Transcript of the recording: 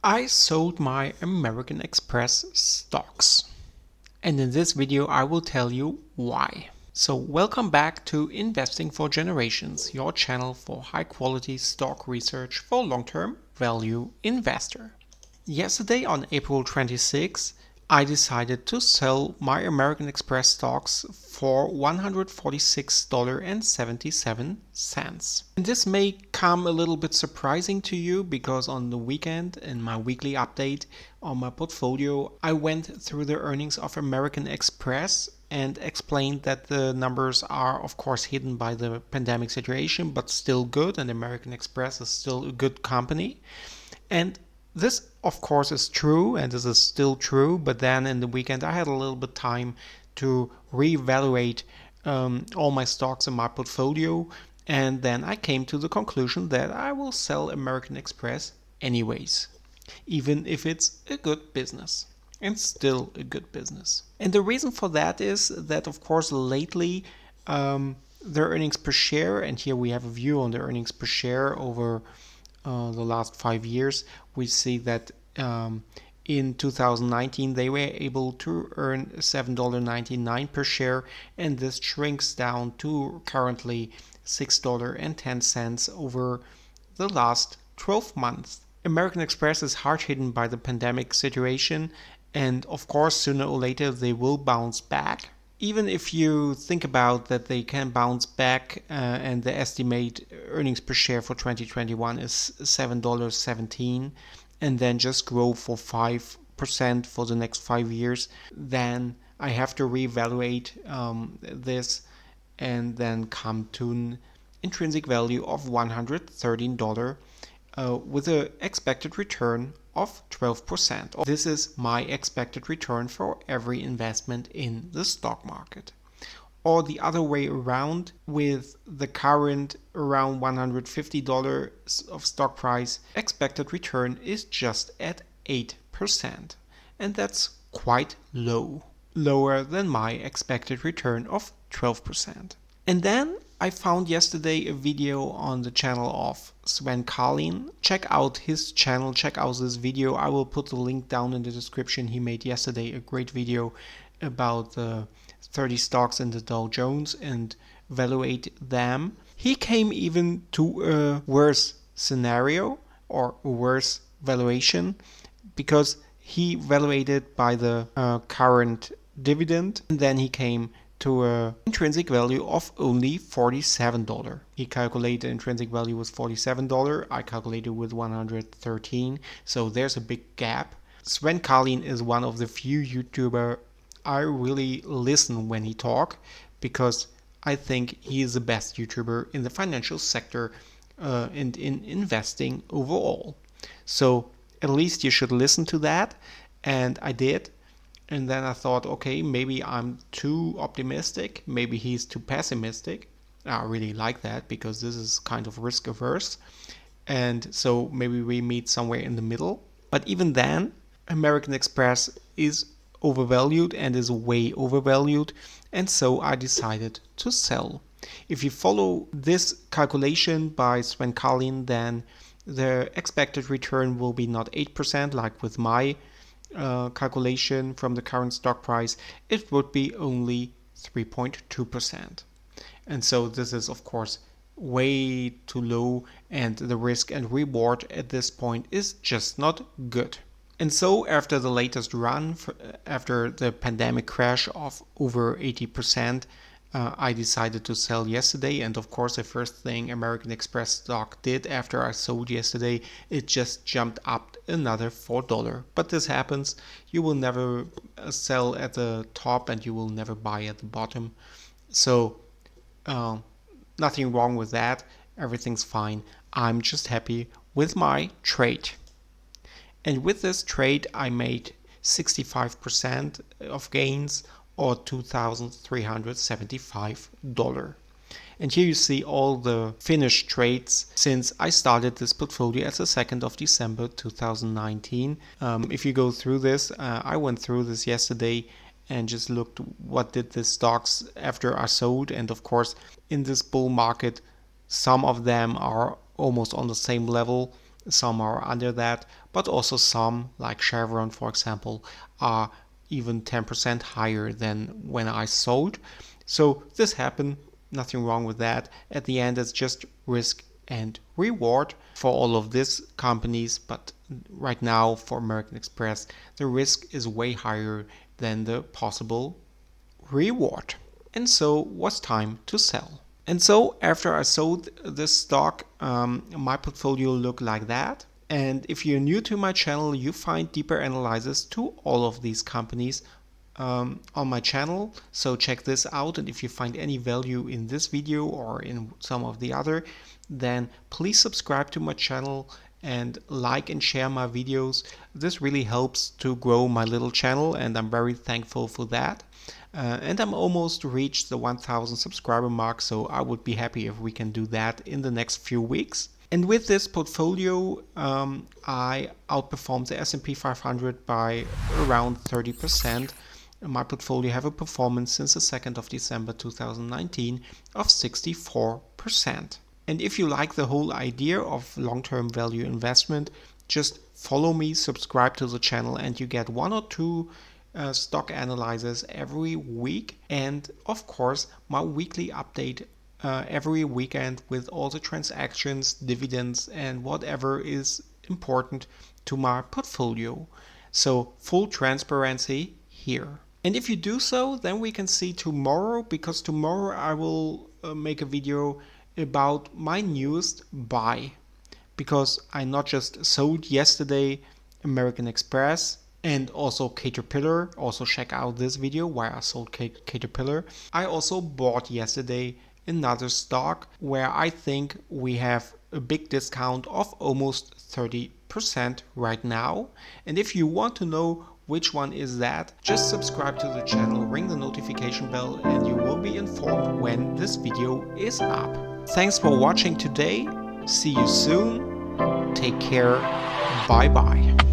I sold my American Express stocks, and in this video I will tell you why. So welcome back to Investing for Generations, your channel for high quality stock research for long-term value investor. Yesterday on April 26, I decided to sell my American Express stocks for $146.77. And this may come a little bit surprising to you because on the weekend in my weekly update on my portfolio, I went through the earnings of American Express and explained that the numbers are of course hidden by the pandemic situation, but still good, and American Express is still a good company. And this, of course, is true, and this is still true. But then in the weekend, I had a little bit time to reevaluate all my stocks in my portfolio, and then I came to the conclusion that I will sell American Express anyways, even if it's a good business. And still a good business. And the reason for that is that, of course, lately their earnings per share, and here we have a view on the earnings per share over the last 5 years, we see that in 2019 they were able to earn $7.99 per share, and this shrinks down to currently $6.10 over the last 12 months. American Express is hard hit by the pandemic situation, and of course sooner or later they will bounce back. Even if you think about that they can bounce back and the estimate earnings per share for 2021 is $7.17 and then just grow for 5% for the next 5 years, then I have to reevaluate this and then come to an intrinsic value of $113 with an expected return of 12%. This is my expected return for every investment in the stock market. Or the other way around, with the current around $150 of stock price, expected return is just at 8%. And that's quite low, lower than my expected return of 12%. And then I found yesterday a video on the channel of Sven Carlin. Check out his channel, check out this video. I will put the link down in the description. He made yesterday a great video about the 30 stocks in the Dow Jones and evaluate them. He came even to a worse scenario or a worse valuation because he evaluated by the current dividend, and then he came to an intrinsic value of only $47. He calculated intrinsic value was $47. I calculated with 113. So there's a big gap. Sven Carlin is one of the few YouTuber I really listen when he talk, because I think he is the best YouTuber in the financial sector and in investing overall. So at least you should listen to that. And I did. And then I thought, okay, maybe I'm too optimistic. Maybe he's too pessimistic. I really like that because this is kind of risk averse. And so maybe we meet somewhere in the middle. But even then, American Express is overvalued and is way overvalued. And so I decided to sell. If you follow this calculation by Sven Carlin, then the expected return will be not 8% like with my calculation from the current stock price. It would be only 3.2%. And so this is of course way too low, and the risk and reward at this point is just not good. And so after the latest run, after the pandemic crash of over 80%, I decided to sell yesterday. And of course the first thing American Express stock did after I sold yesterday, it just jumped up another $4. But this happens. You will never sell at the top and you will never buy at the bottom. So nothing wrong with that. Everything's fine. I'm just happy with my trade. And with this trade I made 65% of gains, or $2,375. And here you see all the finished trades since I started this portfolio as the 2nd of December 2019. If you go through this, I went through this yesterday and just looked what did the stocks after I sold. And of course, in this bull market, some of them are almost on the same level. some are under that, but also some, like Chevron for example, are even 10% higher than when I sold. So this happened, nothing wrong with that. At the end, it's just risk and reward for all of these companies, but right now for American Express, the risk is way higher than the possible reward. And so it was time to sell. And so after I sold this stock, my portfolio looked like that. And if you're new to my channel, you find deeper analysis to all of these companies on my channel. So check this out. And if you find any value in this video or in some of the other, then please subscribe to my channel and like and share my videos. This really helps to grow my little channel, and I'm very thankful for that. And I'm almost reached the 1000 subscriber mark, so I would be happy if we can do that in the next few weeks. And with this portfolio, I outperformed the S&P 500 by around 30%. My portfolio have a performance since the 2nd of December 2019 of 64%. And if you like the whole idea of long-term value investment, just follow me, subscribe to the channel, and you get 1 or 2 stock analyzers every week. And of course, my weekly update every weekend with all the transactions, dividends, and whatever is important to my portfolio. So full transparency here. And if you do so, then we can see tomorrow, because tomorrow I will make a video about my newest buy, because I not just sold yesterday American Express and also Caterpillar. Also check out this video where I sold Caterpillar. I also bought yesterday another stock where I think we have a big discount of almost 30% right now. And if you want to know which one is that, just subscribe to the channel, ring the notification bell, and you will be informed when this video is up. Thanks for watching today. See you soon. Take care. Bye bye.